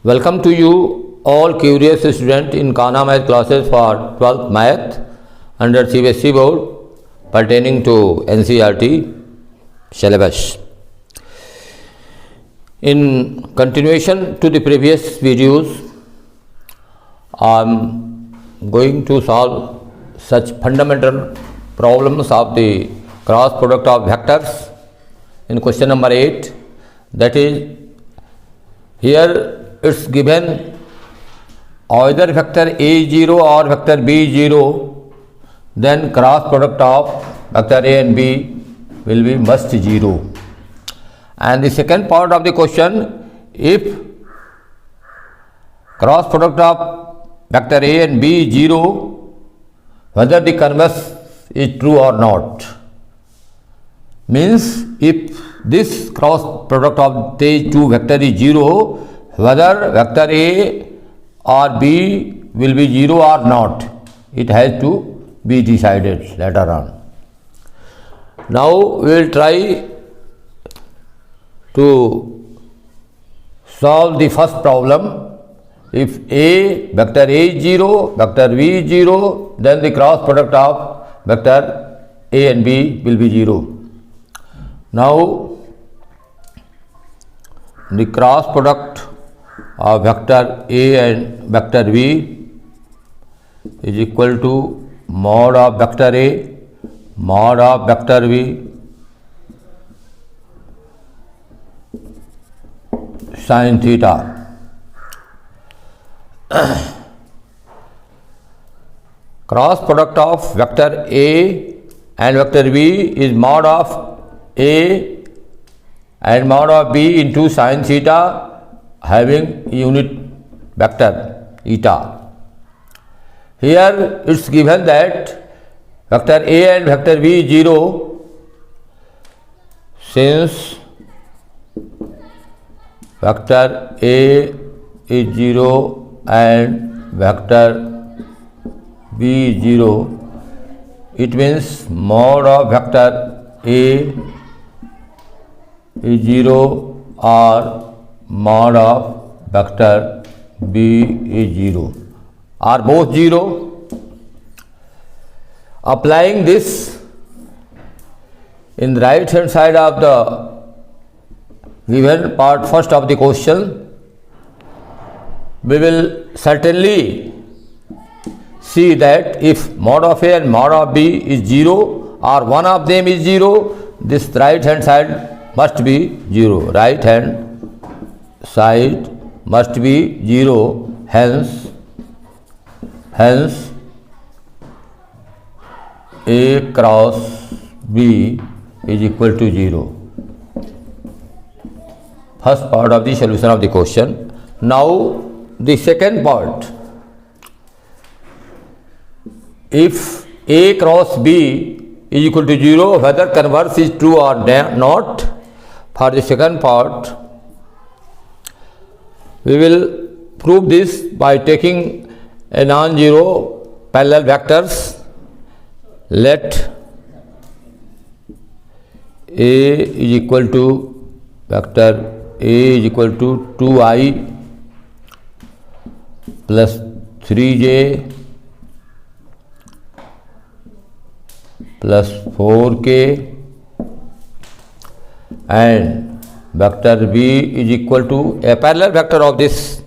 Welcome to you all curious students in Kana Math classes for 12th Math under CBSE board pertaining to NCERT syllabus. In continuation to the previous videos, I am going to solve such fundamental problems of the cross product of vectors in question number 8. That is, here it's given either vector A0 or vector B0, then cross product of vector A and B will be must 0. And the second part of the question, if cross product of vector A and B is 0, whether the converse is true or not. Means if this cross product of these two vector is 0, whether vector A or B will be 0 or not, it has to be decided later on. Now we will try to solve the first problem. If vector A is 0, vector B is 0, then the cross product of vector A and B will be 0. Now the cross product of vector A and vector B is equal to mod of vector A, mod of vector B, sin theta. Cross product of vector A and vector B is mod of A and mod of B into sin theta having unit vector eta. Here it's given that vector A and vector B is 0, since vector A is 0 and vector B is 0, it means mod of vector A is 0 or mod of vector B is 0, are both 0. Applying this in the right hand side of the given part first of the question, we will certainly see that if mod of A and mod of B is 0 or one of them is 0, this right hand side must be 0. Right hand side must be 0, hence A cross B is equal to 0. First part of the solution of the question. Now the second part. If A cross B is equal to 0, whether converse is true or not. For the second part, we will prove this by taking a non-zero parallel vectors. Let A is equal to vector A is equal to 2i plus 3j plus 4k, and vector B is equal to a parallel vector of this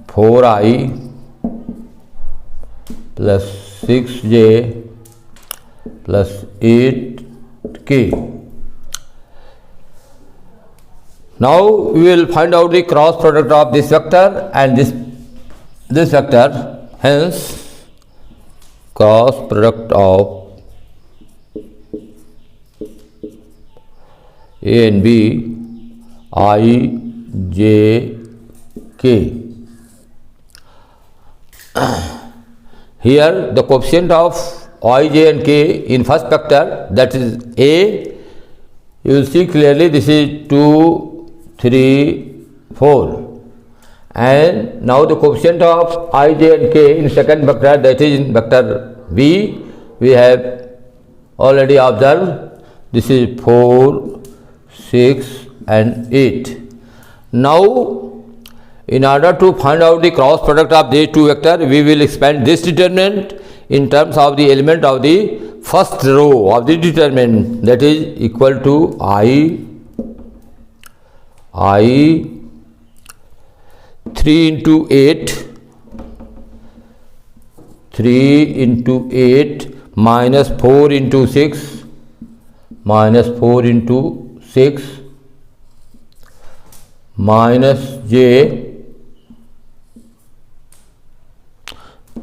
4i plus 6j plus 8k. Now we will find out the cross product of this vector and this vector. Hence cross product of A and B, I, J, K. Here the coefficient of I, J and K in first vector, that is A, you will see clearly this is 2, 3, 4. And now the coefficient of I, J and K in second vector, that is in vector B, we have already observed this is 4, 6 and 8. Now In order to find out the cross product of these two vectors, we will expand this determinant in terms of the element of the first row of the determinant, that is equal to I 3 into 8 minus 4 into 6 minus j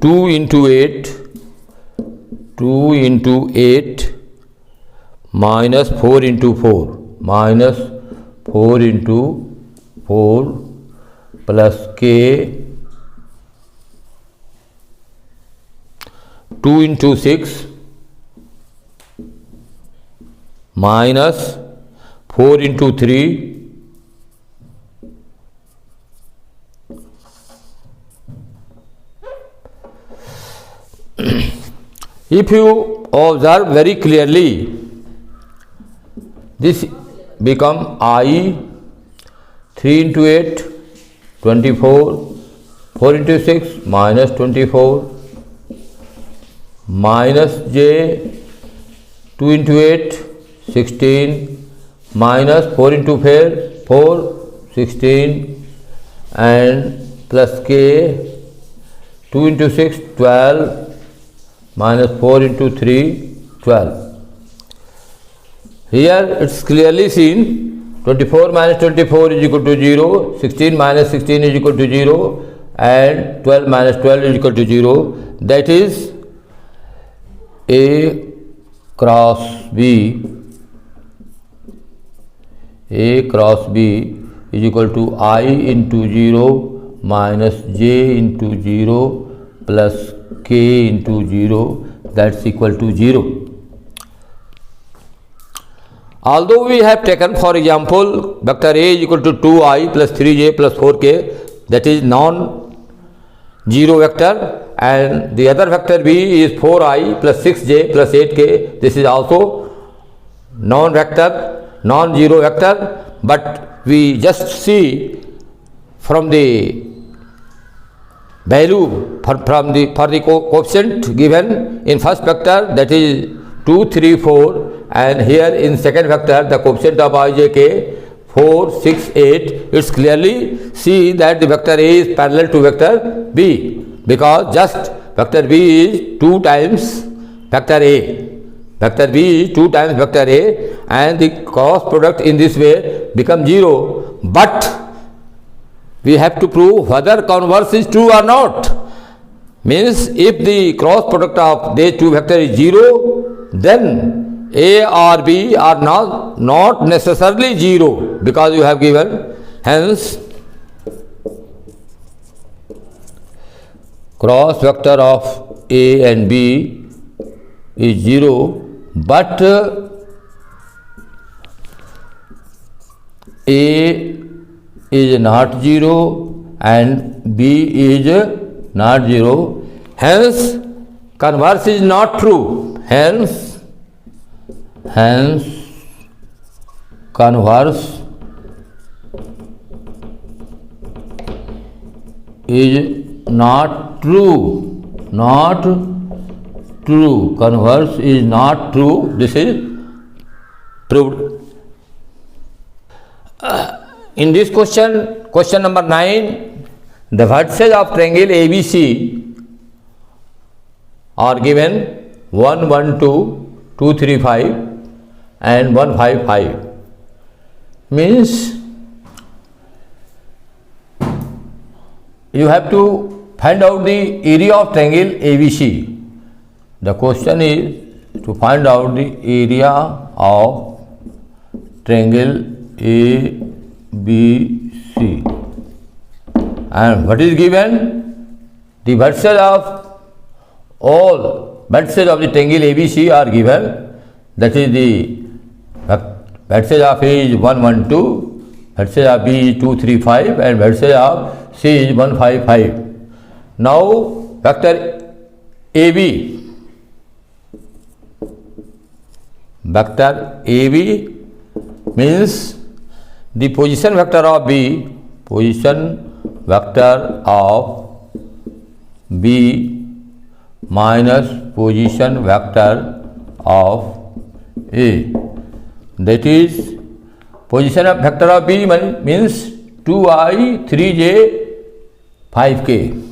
2 into 8 minus 4 into 4 plus k 2 into 6 minus 4 into 3 If you observe very clearly, this become I 3 into 8 24, 4 into 6 minus 24 minus j 2 into 8 16 minus 4 into 4 16 and plus k 2 into 6 12 minus 4 into 3 12. Here it's clearly seen 24 minus 24 is equal to 0, 16 minus 16 is equal to 0 and 12 minus 12 is equal to 0. That is A cross B is equal to I into 0 minus j into 0 plus k into 0, that's equal to 0. Although we have taken, for example, vector A is equal to 2i plus 3j plus 4k, that is non-zero vector, and the other vector B is 4i plus 6j plus 8k, this is also non-zero vector, but we just see from the value for the coefficient given in first vector, that is 2 3 4, and here in second vector the coefficient of ijk 4 6 8, it's clearly see that the vector A is parallel to vector B, because just vector B is 2 times vector A. Vector B is 2 times vector A, and the cross product in this way becomes 0, but we have to prove whether converse is true or not. Means if the cross product of these two vectors is 0, then A or B are not necessarily 0, because you have given. Hence, cross vector of A and B is 0, but A is not 0 and B is not 0. Hence, converse is not true. Hence, converse is not true. Converse is not true. This is proved. In this question number 9, the vertices of triangle ABC are given 1 1 2 2 3 5 and 1 5 5. Means you have to find out the area of triangle ABC. The question is to find out the area of triangle ABC. And what is given? The vertices of all vertices of the triangle ABC are given. That is the vertices of A is 1 1 2, vertices of B is 2 3 5, and vertices of C is 1 5 5. Now vector AB means the position vector of B vector of B minus position vector of A. That is, position of vector of B means 2i 3j 5k.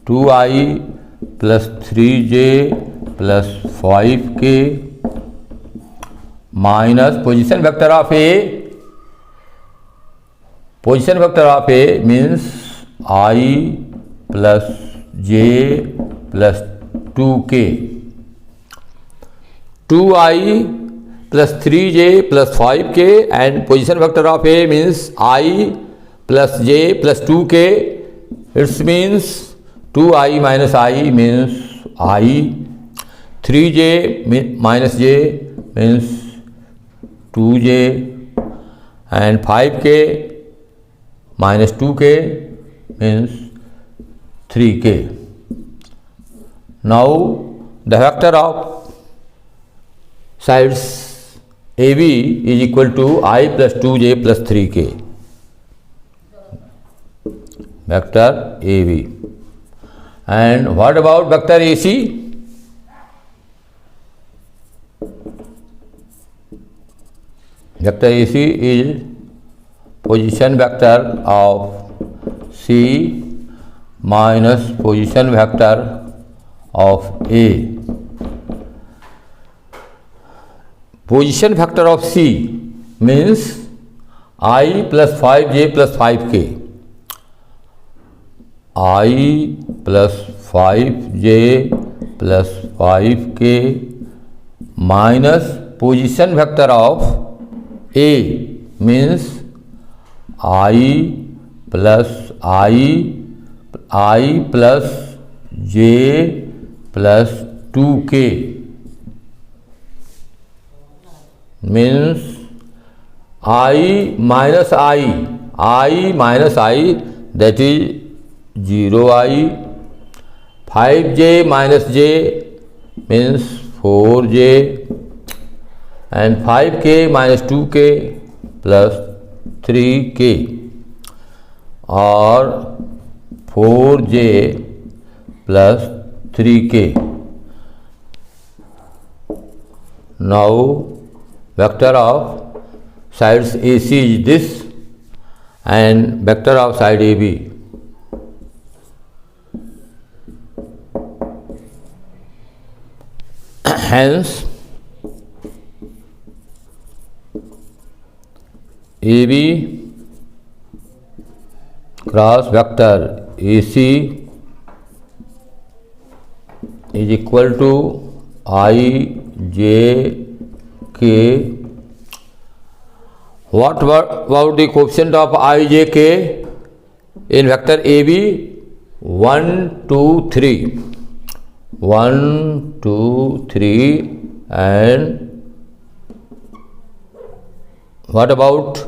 2i plus 3j plus 5k minus position vector of A. Position vector of A means I plus j plus 2k. 2i plus 3j plus 5k and position vector of A means I plus j plus 2k. It means 2i minus I means I. 3j minus j means 2j and 5k minus 2k means 3k. Now the vector of sides AB is equal to I plus 2j plus 3k. Vector AB. And what about vector AC? Vector AC is position vector of C minus position vector of A. Position vector of C means I plus 5j plus 5k. I plus 5j plus 5k minus position vector of A means I plus I plus j plus 2k means I minus I that is 0i. 5j minus j means 4j and 5k minus 2k plus 3k or 4j plus 3k. Now vector of sides AC is this and vector of side AB. Hence AB cross vector AC is equal to I j k. What about the coefficient of I j k in vector AB? 1, 2, 3. 1, 2, 3 and what about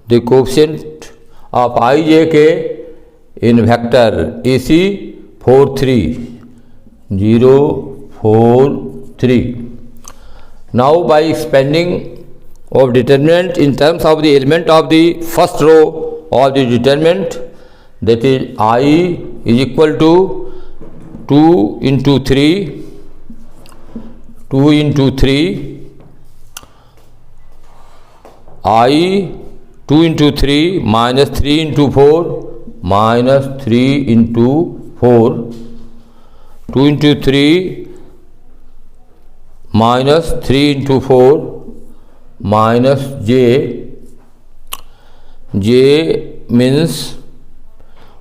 the coefficient of ijk in vector AC? 4, 3. 0, 4, 3. Now by expanding of determinant in terms of the element of the first row of the determinant, that is I is equal to 2 into 3, 2 into 3, I 2 into 3 minus 3 into 4, minus 3 into 4, 2 into 3 minus 3 into 4, minus j, j means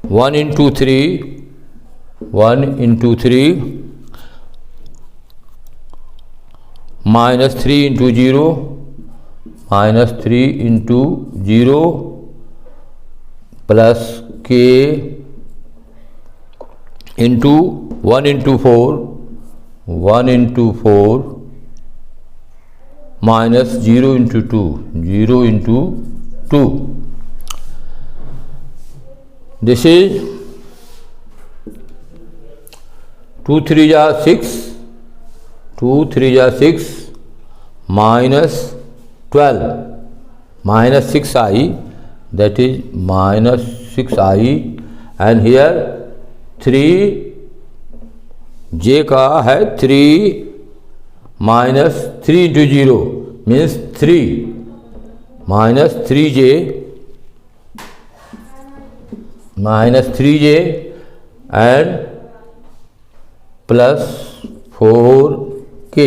1 into 3, 1 into 3 minus 3 into 0, minus 3 into 0 plus k into 1 into 4, 1 into 4 minus 0 into 2, 0 into 2. This is 2 3 are 6, 2 3 are 6 minus 12 minus 6i, that is minus 6i and here 3j का है 3 minus 3 into 0 means 3 minus 3j and plus 4k.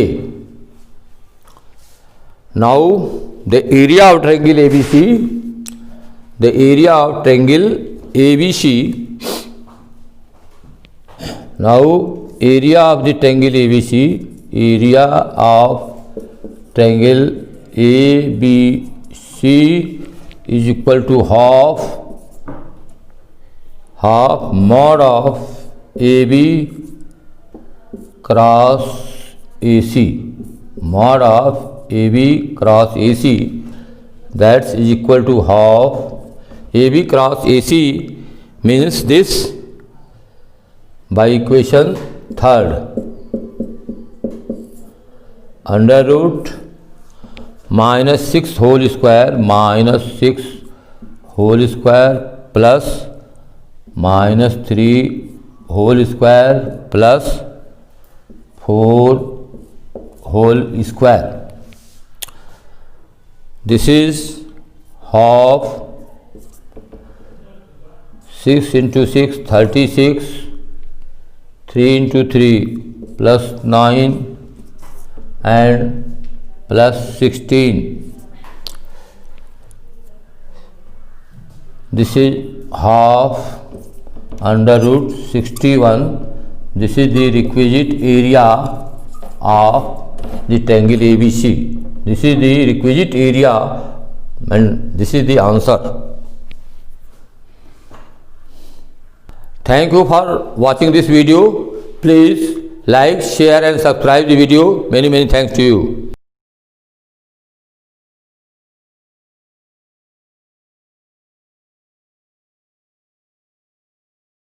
Now the area of triangle ABC, the area of triangle ABC, now area of the triangle ABC, area of triangle ABC is equal to half mod of AB cross AC, mod of AB cross AC, that is equal to half AB cross AC means this by equation third, under root minus 6 whole square minus 6 whole square plus minus 3 whole square plus 4 whole square. This is half 6 into 6 36, 3 into 3 plus 9 and plus 16. This is half under root 61. This is the requisite area of the triangle ABC. This is the requisite area and this is the answer. Thank you for watching this video. Please like, share and subscribe the video. Many thanks to you.